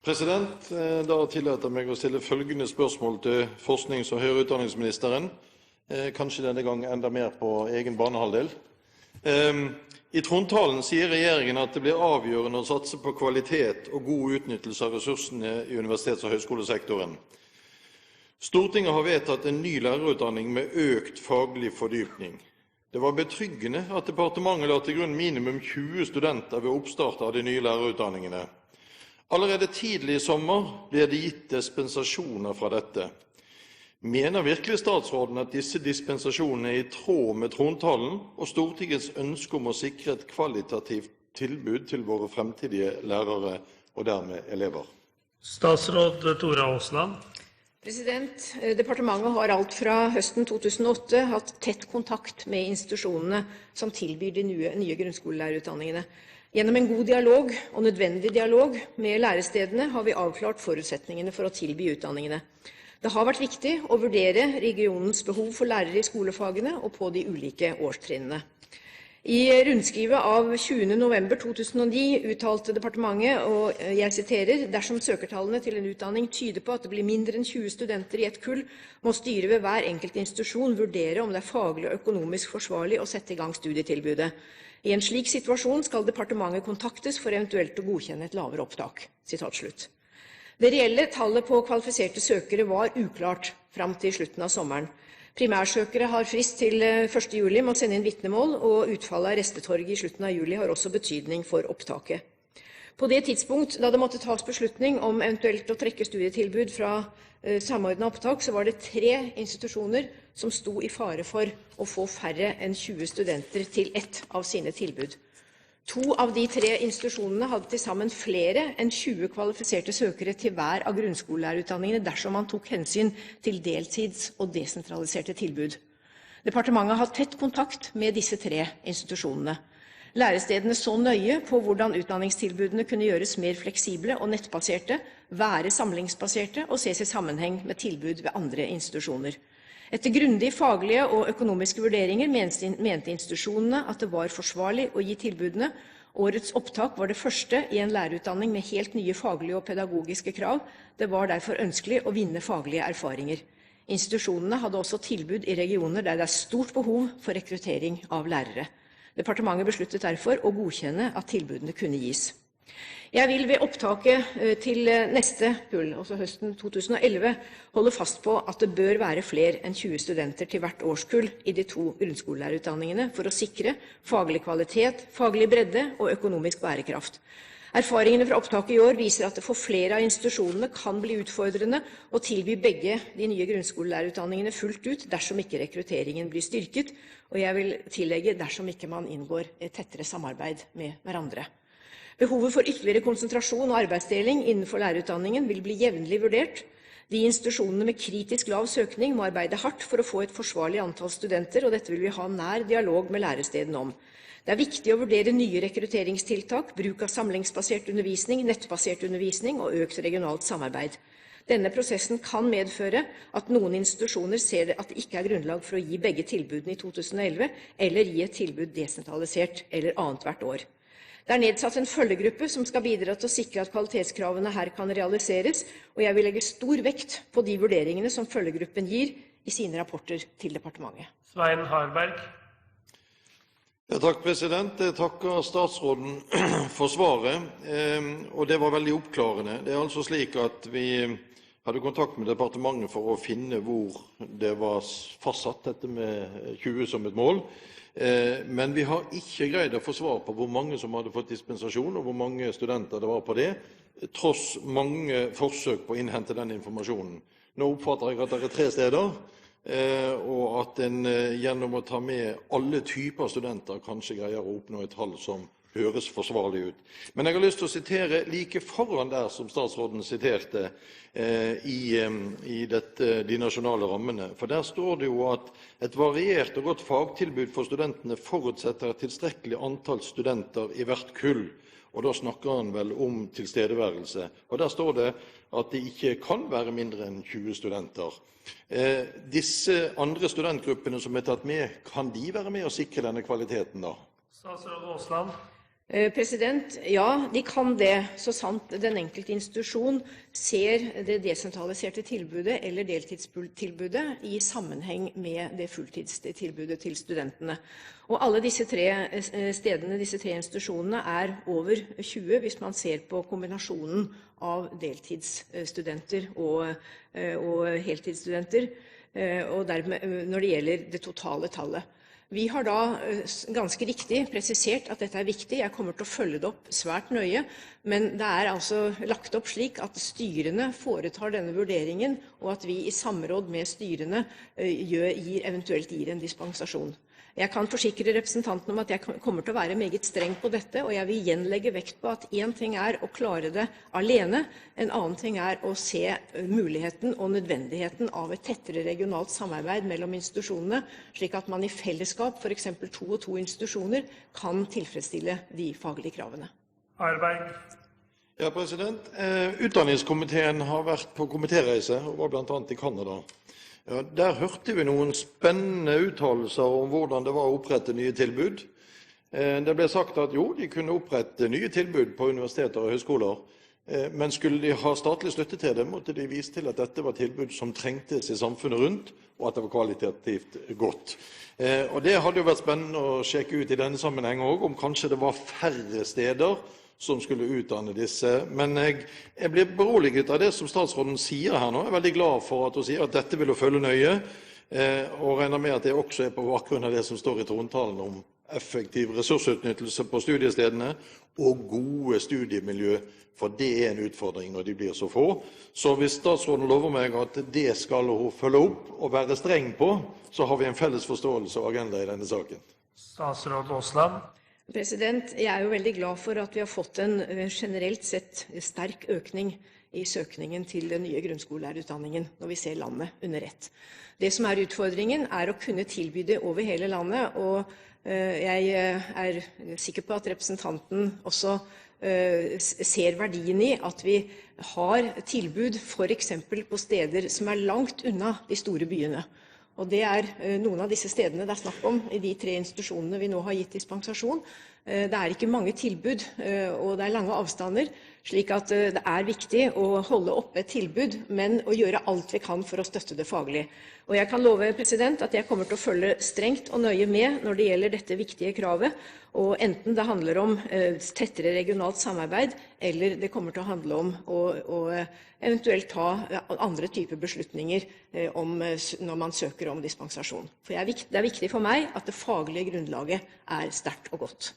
Da tillater jeg meg å stille følgende spørsmål til forsknings- og høyere utdanningsministeren, kanskje denne gang enda mer på egen banehalvdel. I trontalen sier regjeringen at det blir avgjørende å satse på kvalitet og god utnyttelse av ressursene i universitets- og høyskolesektoren. Stortinget har vedtatt en ny lærerutdanning med økt faglig fordypning. Det var betryggende at departementet la til grunn minimum 20 studenter ved oppstart av de nye lærerutdanningene. Allerede tidlig i sommer ble det gitt dispensasjoner fra dette. Mener virkelig statsråden at disse dispensasjonene er i tråd med trontalen og Stortingets ønske om å sikre et kvalitativt tilbud til våre fremtidige lærere og dermed elever? Statsråd Tora Aasland. Departementet har alt fra høsten 2008 hatt tett kontakt med institusjonene som tilbyr de nye grunnskolelærerutdanningene. Gjennom en god dialog og nødvendig dialog med lærestedene har vi avklart forutsetningene for å tilby utdanningene. Det har vært viktig å vurdere regionens behov for lærere i skolefagene og på de ulike årstrinnene. I rundskrivet av 20. november 2009 uttalte departementet, og jeg siterer, «Dersom søkertallene til en utdanning tyder på at det blir mindre enn 20 studenter i et kull, må styret ved hver enkelt institusjon vurdere om det er faglig og økonomisk forsvarlig å sette i gang studietilbudet. I en slik situasjon skal departementet kontaktes for eventuelt å godkjenne et lavere opptak.» Sitat slutt. Det reelle tallet på kvalifiserte søkere var uklart fram til slutten av sommeren. Primærsøkere har frist til 1. juli med å sende inn vitnemål, og utfallet av restetorget i slutten av juli har også betydning for opptaket. På det tidspunkt da det måtte tas beslutning om eventuelt å trekke studietilbud fra samordnet opptak, så var det 3 institusjoner som sto i fare for å få færre enn 20 studenter til ett av sine tilbud. 2 av de 3 institusjonene hadde til sammen flere enn 20 kvalifiserte søkere til hver av grunnskolelærerutdanningene dersom man tok hensyn til deltids- og desentraliserte tilbud. Departementet har tett kontakt med disse 3 institusjonene. Lærestedene så nøye på hvordan utdanningstilbudene kunne gjøres mer fleksible og nettbaserte, være samlingsbaserte og ses i sammenheng med tilbud ved andre institusjoner. Etter grundige faglige og økonomiske vurderinger mente institusjonene at det var forsvarlig å gi tilbudene. Årets opptak var det første i en lærerutdanning med helt nye faglige og pedagogiske krav. Det var derfor ønskelig å vinne faglige erfaringer. Institusjonene hadde også tilbud i regioner der det er stort behov for rekruttering av lærere. Departementet besluttet derfor å godkjenne at tilbudene kunne gis. Jeg vil ved opptaket til neste kull, altså høsten 2011, holde fast på at det bør være flere enn 20 studenter til hvert årskull i de 2 grunnskolelærerutdanningene for å sikre faglig kvalitet, faglig bredde og økonomisk bærekraft. Erfaringene fra opptaket i år viser at det for flere av institusjonene kan bli utfordrende å tilby begge de nye grunnskolelærerutdanningene fullt ut dersom ikke rekrutteringen blir styrket, og jeg vil tillegge dersom ikke man inngår et tettere samarbeid med hverandre. Behovet for ytterligere konsentrasjon og arbeidsdeling innenfor lærerutdanningen vil bli jevnlig vurdert. De institusjonene med kritisk lav søkning må arbeide hardt for å få et forsvarlig antall studenter, og dette vil vi ha nær dialog med lærestedene om. Det er viktig å vurdere nye rekrutteringstiltak, bruk av samlingsbasert undervisning, nettbasert undervisning og økt regionalt samarbeid. Denne prosessen kan medføre at noen institusjoner ser at det ikke er grunnlag for å gi begge tilbudene i 2011, eller gi et tilbud desentralisert eller annet hvert år. Det er nedsatt en følgegruppe som skal bidra til å sikre at kvalitetskravene her kan realiseres, og jeg vil legge stor vekt på de vurderingene som følgegruppen gir i sine rapporter til departementet. Svein Harberg. Takk, president. Jeg takker statsråden for svaret, og det var veldig oppklarende. Det er altså slik at vi hadde kontakt med departementet for å finne hvor det var fastsatt dette med 20 som et mål. Men vi har ikke greid å få svar på hvor mange som hadde fått dispensasjon, og hvor mange studenter det var på det, tross mange forsøk på å innhente den informasjonen. Nå oppfatter jeg at det er 3 steder, og at en gjennom å ta med alle typer studenter kanskje greier å oppnå et tall som høres forsvarlig ut. Men jeg har lyst til å sitere like foran der som statsråden siterte i de nasjonale rammene. For der står det jo at et variert og godt fagtilbud for studentene forutsetter et tilstrekkelig antall studenter i hvert kull. Og da snakker han vel om tilstedeværelse. Og der står det at det ikke kan være mindre enn 20 studenter. Disse andre studentgruppene som er tatt med, kan de være med å sikre denne kvaliteten da? Statsråd Aasland. Ja, de kan det, så sant den enkelte institusjon ser det desentraliserte tilbudet eller deltidstilbudet i sammenheng med det fulltidstilbudet til studentene. Og alle disse tre stedene, disse tre institusjonene, er over 20 hvis man ser på kombinasjonen av deltidsstudenter og heltidsstudenter, og dermed når det gjelder det totale tallet. Vi har da ganske riktig presisert at dette er viktig. Jeg kommer til å følge det opp svært nøye, men det er altså lagt opp slik at styrene foretar denne vurderingen, og at vi i samråd med styrene eventuelt gir en dispensasjon. Jeg kan forsikre representanten om at jeg kommer til å være meget streng på dette, og jeg vil igjen legge vekt på at en ting er å klare det alene, en annen ting er å se muligheten og nødvendigheten av et tettere regionalt samarbeid mellom institusjonene, slik at man i fellesskap, for eksempel 2 og 2 institusjoner, kan tilfredsstille de faglige kravene. Harberg. Ja, Utdanningskomiteen har vært på komitéreise og var blant annet i Kanada. Ja, der hørte vi noen spennende uttalelser om hvordan det var å opprette nye tilbud. Det ble sagt at jo, de kunne opprette nye tilbud på universiteter og høyskoler, men skulle de ha statlig støtte til det, måtte de vise til at dette var tilbud som trengtes i samfunnet rundt, og at det var kvalitativt godt. Og det hadde jo vært spennende å sjekke ut i denne sammenheng også, om kanskje det var færre steder som skulle utdanne disse. Men jeg blir beroliget av det som statsråden sier her nå. Jeg er veldig glad for at hun sier at dette vil hun følge nøye, og regner med at det også er på bakgrunn av det som står i trontalen om effektiv ressursutnyttelse på studiestedene og gode studiemiljø, for det er en utfordring når de blir så få. Så hvis statsråden lover meg at det skal hun følge opp og være streng på, så har vi en felles forståelse og agenda i denne saken. Statsråd Aasland. Jeg er jo veldig glad for at vi har fått en generelt sett sterk økning i søkningen til den nye grunnskolelærerutdanningen når vi ser landet under ett. Det som er utfordringen er å kunne tilby det over hele landet, og jeg er sikker på at representanten også ser verdien i at vi har tilbud for eksempel på steder som er langt unna de store byene. Og det er noen av disse stedene det er snakk om i de 3 institusjonene vi nå har gitt dispensasjon. Det er ikke mange tilbud, og det er lange avstander, slik at det er viktig å holde oppe et tilbud, men å gjøre alt vi kan for å støtte det faglig. Og jeg kan love at jeg kommer til å følge strengt og nøye med når det gjelder dette viktige kravet, og enten det handler om tettere regionalt samarbeid, eller det kommer til å handle om å eventuelt ta andre typer beslutninger når man søker om dispensasjon. For det er viktig for meg at det faglige grunnlaget er sterkt og godt.